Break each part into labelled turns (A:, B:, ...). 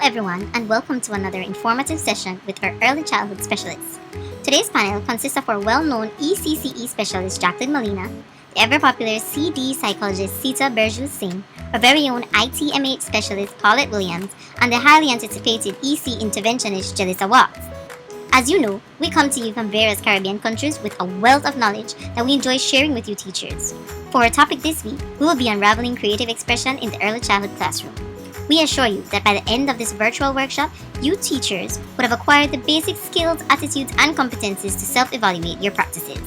A: everyone, and welcome to another informative session with our early childhood specialists. Today's panel consists of our well-known ECCE specialist Jacqueline Molina, the ever-popular CD psychologist Sita Berjul Singh, our very own ITMH specialist Paulette Williams, and the highly anticipated EC interventionist Jalissa Watts. As you know, we come to you from various Caribbean countries with a wealth of knowledge that we enjoy sharing with you teachers. For our topic this week, we will be unraveling creative expression in the early childhood classroom. We assure you that by the end of this virtual workshop, you teachers would have acquired the basic skills, attitudes, and competencies to self-evaluate your practices.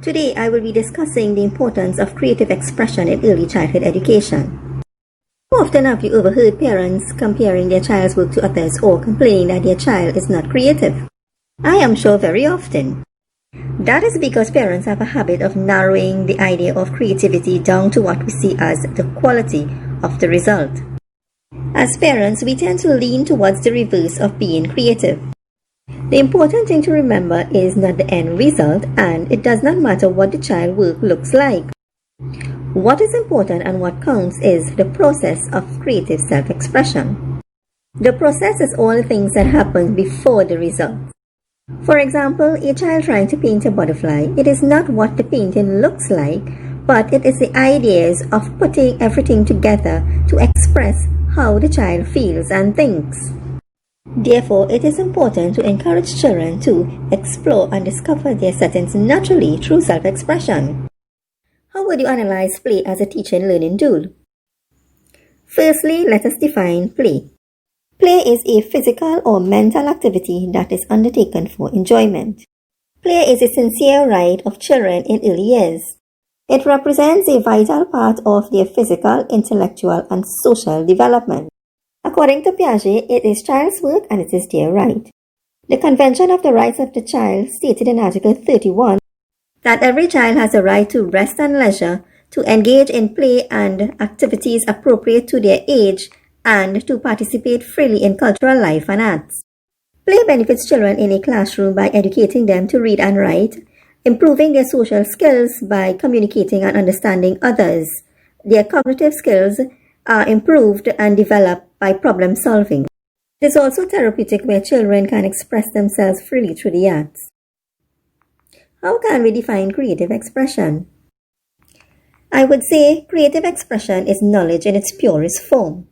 B: Today, I will be discussing the importance of creative expression in early childhood education. How often have you overheard parents comparing their child's work to others or complaining that their child is not creative? I am sure very often. That is because parents have a habit of narrowing the idea of creativity down to what we see as the quality of the result. As parents, we tend to lean towards the reverse of being creative. The important thing to remember is not the end result, and it does not matter what the child's work looks like. What is important and what counts is the process of creative self-expression. The process is all the things that happen before the result. For example, a child trying to paint a butterfly, it is not what the painting looks like, but it is the ideas of putting everything together to express how the child feels and thinks. Therefore, it is important to encourage children to explore and discover their settings naturally through self-expression. How would you analyze play as a teacher and learning tool? Firstly, let us define play. Play is a physical or mental activity that is undertaken for enjoyment. Play is a sincere right of children in early years. It represents a vital part of their physical, intellectual, and social development. According to Piaget, it is child's work and it is their right. The Convention of the Rights of the Child stated in Article 31 that every child has a right to rest and leisure, to engage in play and activities appropriate to their age, and to participate freely in cultural life and arts. Play benefits children in a classroom by educating them to read and write, improving their social skills by communicating and understanding others. Their cognitive skills are improved and developed by problem solving. It is also therapeutic where children can express themselves freely through the arts. How can we define creative expression? I would say creative expression is knowledge in its purest form.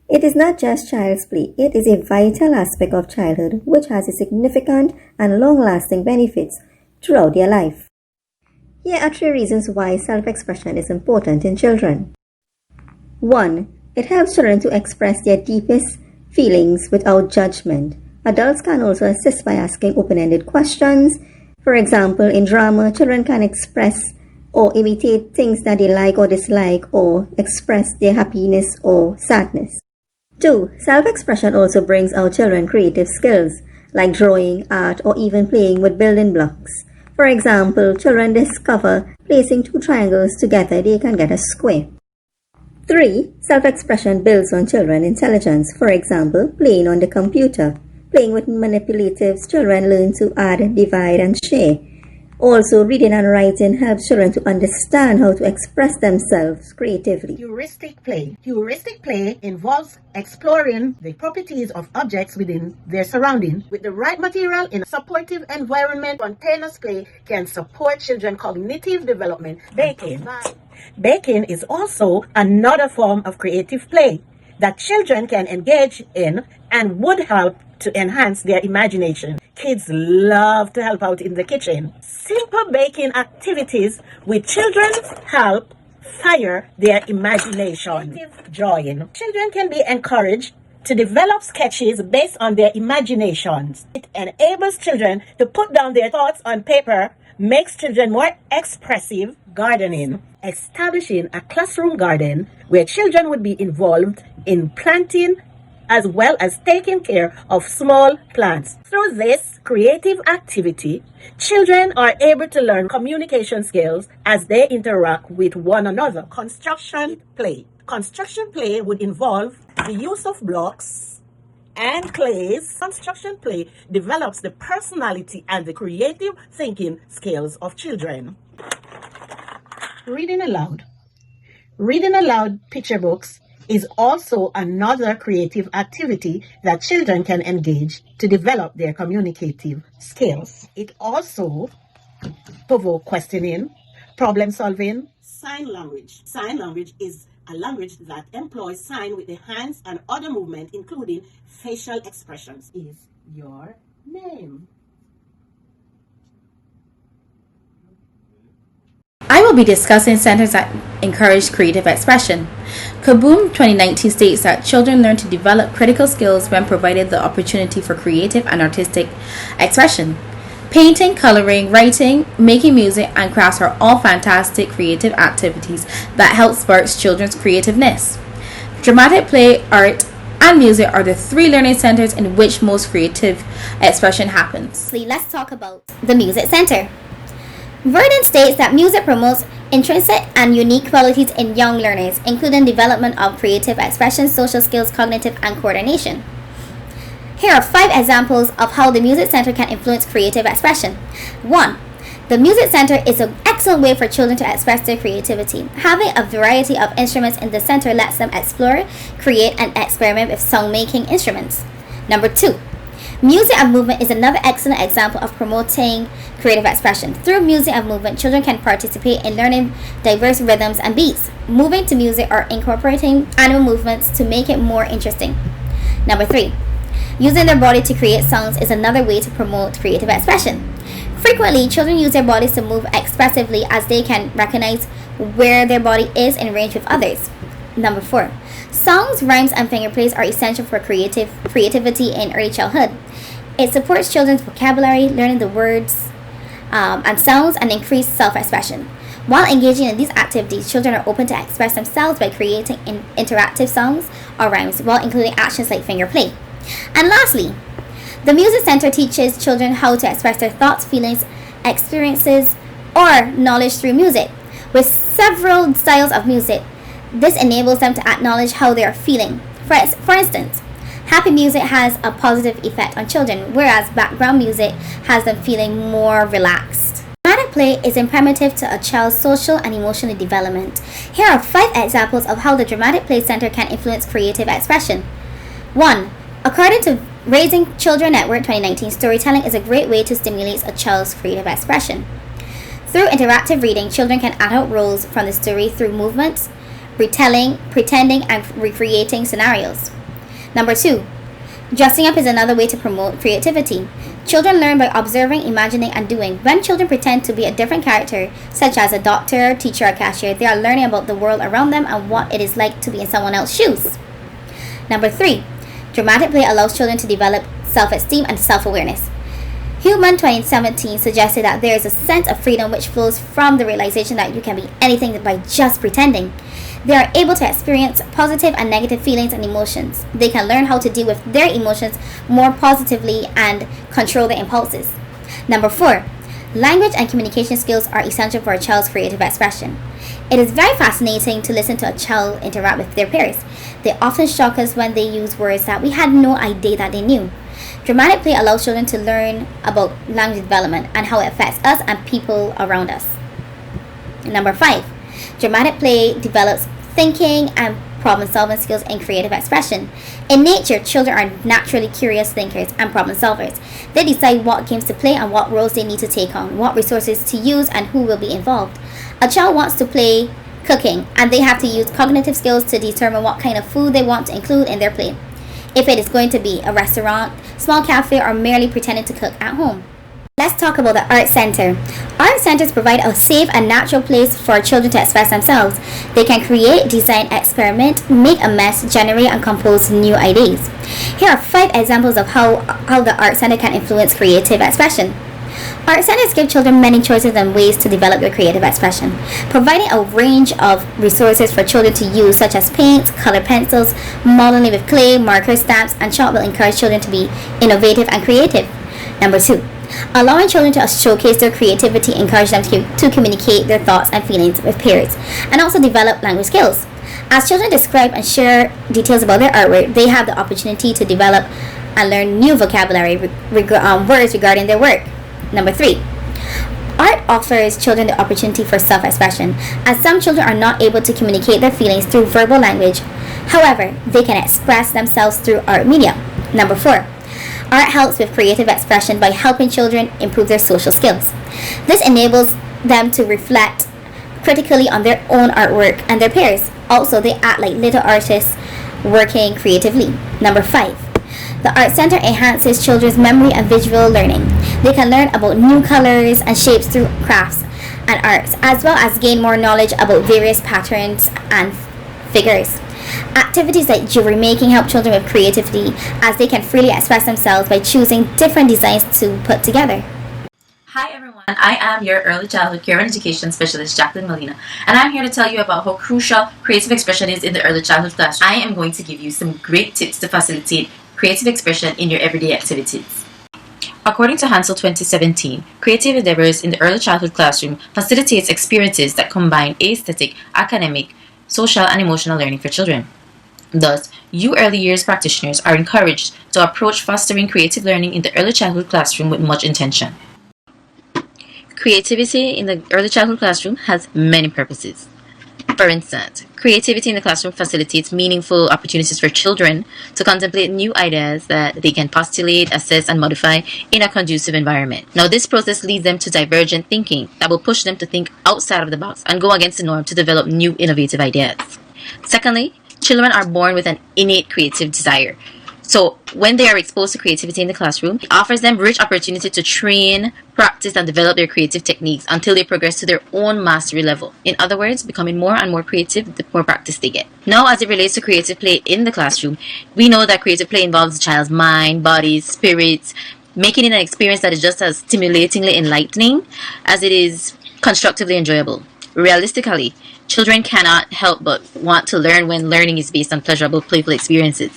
B: It is not just child's play, it is a vital aspect of childhood which has a significant and long-lasting benefits throughout their life. Here are 3 reasons why self-expression is important in children. 1. It helps children to express their deepest feelings without judgment. Adults can also assist by asking open-ended questions. For example, in drama, children can express or imitate things that they like or dislike or express their happiness or sadness. 2. Self-expression also brings out children creative skills like drawing, art, or even playing with building blocks. For example, children discover placing 2 triangles together, they can get a square. 3. Self-expression builds on children's intelligence. For example, playing on the computer. Playing with manipulatives, children learn to add, divide, and share. Also, reading and writing helps children to understand how to express themselves creatively.
C: Heuristic play. Heuristic play involves exploring the properties of objects within their surrounding. With the right material in a supportive environment, spontaneous play can support children's cognitive development. Baking is also another form of creative play that children can engage in and would help to enhance their imagination. Kids love to help out in the kitchen. Simple baking activities with children help fire their imagination. Drawing. Children can be encouraged to develop sketches based on their imaginations. It enables children to put down their thoughts on paper, makes children more expressive. Gardening. Establishing a classroom garden where children would be involved in planting as well as taking care of small plants. Through this creative activity, children are able to learn communication skills as they interact with one another. Construction play. Construction play would involve the use of blocks and clays. Construction play develops the personality and the creative thinking skills of children. Reading aloud. Reading aloud picture books is also another creative activity that children can engage to develop their communicative skills. It also provokes questioning, problem solving. Sign language. Sign language is a language that employs sign with the hands and other movement, including facial expressions. Is your name?
D: I will be discussing centers that encourage creative expression. Kaboom 2019 states that children learn to develop critical skills when provided the opportunity for creative and artistic expression. Painting, coloring, writing, making music, and crafts are all fantastic creative activities that help spark children's creativeness. Dramatic play, art, and music are the three learning centers in which most creative expression happens.
A: Let's talk about the Music Center. Verdon states that music promotes intrinsic and unique qualities in young learners, including development of creative expression, social skills, cognitive, and coordination. Here are 5 examples of how the Music Center can influence creative expression. 1. The Music Center is an excellent way for children to express their creativity. Having a variety of instruments in the center lets them explore, create, and experiment with song-making instruments. Number 2. Music and movement is another excellent example of promoting creative expression. Through music and movement, children can participate in learning diverse rhythms and beats, moving to music or incorporating animal movements to make it more interesting. Number 3. Using their body to create sounds is another way to promote creative expression. Frequently, children use their bodies to move expressively as they can recognize where their body is in range with others. Number 4. Songs, rhymes, and finger plays are essential for creativity in early childhood. It supports children's vocabulary, learning the words and sounds, and increase self-expression. While engaging in these activities, children are open to express themselves by creating interactive songs or rhymes, while including actions like finger play. And lastly, the Music Center teaches children how to express their thoughts, feelings, experiences, or knowledge through music. With several styles of music, this enables them to acknowledge how they are feeling. For instance, happy music has a positive effect on children, whereas background music has them feeling more relaxed. Dramatic play is imperative to a child's social and emotional development. Here are 5 examples of how the Dramatic Play Center can influence creative expression. 1. According to Raising Children Network 2019, storytelling is a great way to stimulate a child's creative expression. Through interactive reading, children can act out roles from the story through movements, retelling, pretending, and recreating scenarios. Number 2. Dressing up is another way to promote creativity. Children learn by observing, imagining, and doing. When children pretend to be a different character, such as a doctor, teacher, or cashier, they are learning about the world around them and what it is like to be in someone else's shoes. Number 3. Dramatic play allows children to develop self-esteem and self-awareness. Human 2017 suggested that there is a sense of freedom which flows from the realization that you can be anything by just pretending. They are able to experience positive and negative feelings and emotions. They can learn how to deal with their emotions more positively and control their impulses. Number 4. Language and communication skills are essential for a child's creative expression. It is very fascinating to listen to a child interact with their peers. They often shock us when they use words that we had no idea that they knew. Dramatic play allows children to learn about language development and how it affects us and people around us. Number 5. Dramatic play develops thinking and problem-solving skills in creative expression. In nature, children are naturally curious thinkers and problem solvers. They decide what games to play and what roles they need to take on, what resources to use, and who will be involved. A child wants to play cooking, and they have to use cognitive skills to determine what kind of food they want to include in their plate. If it is going to be a restaurant, small cafe, or merely pretending to cook at home. Let's talk about the Art Center. Art centers provide a safe and natural place for children to express themselves. They can create, design, experiment, make a mess, generate, and compose new ideas. Here are 5 examples of how the Art Center can influence creative expression. Art centers give children many choices and ways to develop their creative expression, providing a range of resources for children to use, such as paints, colored pencils, modeling with clay, markers, stamps, and chalk will encourage children to be innovative and creative. Number 2. Allowing children to showcase their creativity encourages them to communicate their thoughts and feelings with peers, and also develop language skills. As children describe and share details about their artwork, they have the opportunity to develop and learn new vocabulary words regarding their work. Number 3. Art offers children the opportunity for self-expression. As some children are not able to communicate their feelings through verbal language, However, they can express themselves through art media. Number 4. Art helps with creative expression by helping children improve their social skills. This enables them to reflect critically on their own artwork and their peers. Also, they act like little artists working creatively. Number 5. The Art Center enhances children's memory and visual learning. They can learn about new colors and shapes through crafts and arts, as well as gain more knowledge about various patterns and figures. Activities like jewelry making help children with creativity, as they can freely express themselves by choosing different designs to put together.
D: Hi everyone, I am your early childhood care and education specialist, Jacqueline Molina, and I'm here to tell you about how crucial creative expression is in the early childhood classroom. I am going to give you some great tips to facilitate creative expression in your everyday activities. According to Hansel 2017, creative endeavors in the early childhood classroom facilitates experiences that combine aesthetic, academic, social, and emotional learning for children. Thus, you early years practitioners are encouraged to approach fostering creative learning in the early childhood classroom with much intention. Creativity in the early childhood classroom has many purposes. For instance, creativity in the classroom facilitates meaningful opportunities for children to contemplate new ideas that they can postulate, assess, and modify in a conducive environment. Now, this process leads them to divergent thinking that will push them to think outside of the box and go against the norm to develop new innovative ideas. Secondly, children are born with an innate creative desire. So, when they are exposed to creativity in the classroom, it offers them rich opportunity to train, practice, and develop their creative techniques until they progress to their own mastery level. In other words, becoming more and more creative the more practice they get. Now, as it relates to creative play in the classroom, we know that creative play involves the child's mind, body, spirits, making it an experience that is just as stimulatingly enlightening as it is constructively enjoyable. Realistically, children cannot help but want to learn when learning is based on pleasurable, playful experiences.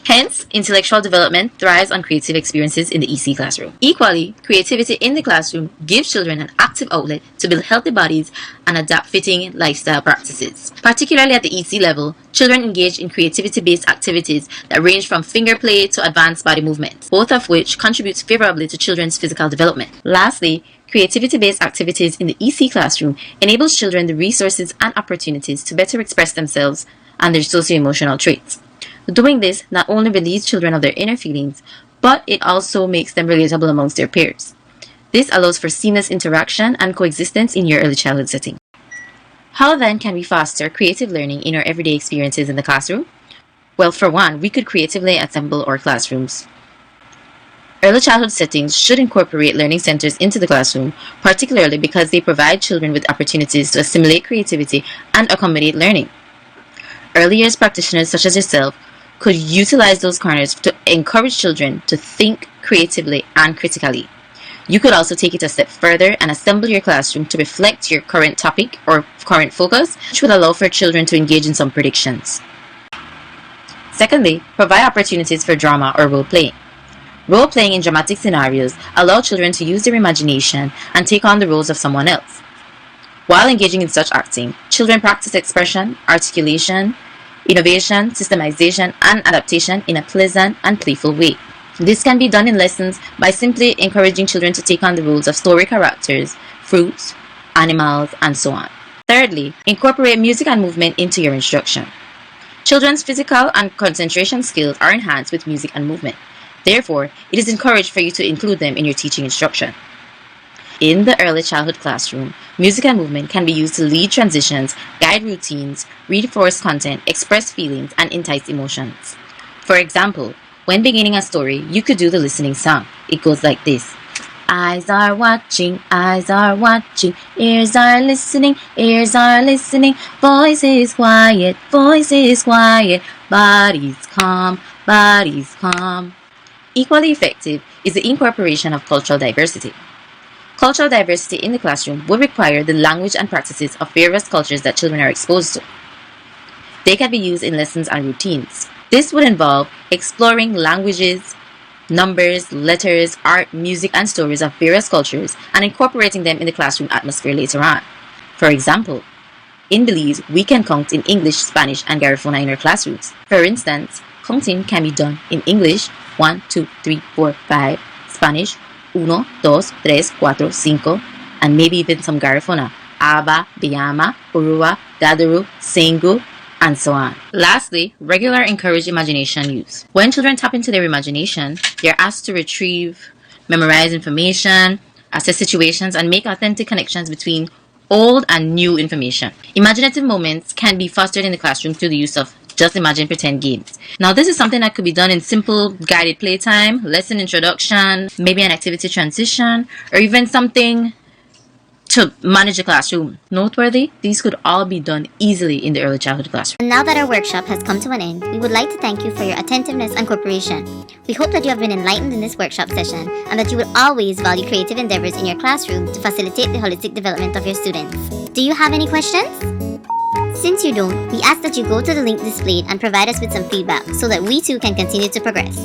D: Hence, intellectual development thrives on creative experiences in the EC classroom. Equally, creativity in the classroom gives children an active outlet to build healthy bodies and adapt fitting lifestyle practices. Particularly at the EC level, children engage in creativity-based activities that range from finger play to advanced body movement, both of which contribute favorably to children's physical development. Lastly, creativity-based activities in the EC classroom enables children the resources and opportunities to better express themselves and their socio-emotional traits. Doing this not only relieves children of their inner feelings, but it also makes them relatable amongst their peers. This allows for seamless interaction and coexistence in your early childhood setting. How then can we foster creative learning in our everyday experiences in the classroom? Well, for one, we could creatively assemble our classrooms. Early childhood settings should incorporate learning centers into the classroom, particularly because they provide children with opportunities to assimilate creativity and accommodate learning. Early years practitioners such as yourself could utilize those corners to encourage children to think creatively and critically. You could also take it a step further and assemble your classroom to reflect your current topic or current focus, which would allow for children to engage in some predictions. Secondly, provide opportunities for drama or role-playing. Role-playing in dramatic scenarios allow children to use their imagination and take on the roles of someone else. While engaging in such acting, children practice expression, articulation, innovation, systemization, and adaptation in a pleasant and playful way. This can be done in lessons by simply encouraging children to take on the roles of story characters, fruits, animals, and so on. Thirdly, incorporate music and movement into your instruction. Children's physical and concentration skills are enhanced with music and movement. Therefore, it is encouraged for you to include them in your teaching instruction. In the early childhood classroom, music and movement can be used to lead transitions, guide routines, reinforce content, express feelings, and entice emotions. For example, when beginning a story, you could do the listening song. It goes like this. Eyes are watching, ears are listening, voices quiet, bodies calm. Equally effective is the incorporation of cultural diversity. Cultural diversity in the classroom would require the language and practices of various cultures that children are exposed to. They can be used in lessons and routines. This would involve exploring languages, numbers, letters, art, music, and stories of various cultures and incorporating them in the classroom atmosphere later on. For example, in Belize, we can count in English, Spanish, and Garifuna in our classrooms. For instance, counting can be done in English 1, 2, 3, 4, 5, Spanish 1, 2, 3, 4, 5, and maybe even some Garifuna. Aba, Biyama, Urua, Gadaru, Sengu,
E: and so on. Lastly, regular encourage imagination use. When children tap into their imagination, they are asked to retrieve, memorize information, assess situations, and make authentic connections between old and new information. Imaginative moments can be fostered in the classroom through the use of just imagine pretend games. Now, this is something that could be done in simple guided playtime, lesson introduction, maybe an activity transition, or even something to manage the classroom. Noteworthy, these could all be done easily in the early childhood classroom.
A: And now that our workshop has come to an end, we would like to thank you for your attentiveness and cooperation. We hope that you have been enlightened in this workshop session and that you will always value creative endeavors in your classroom to facilitate the holistic development of your students. Do you have any questions? Since you don't, we ask that you go to the link displayed and provide us with some feedback so that we too can continue to progress.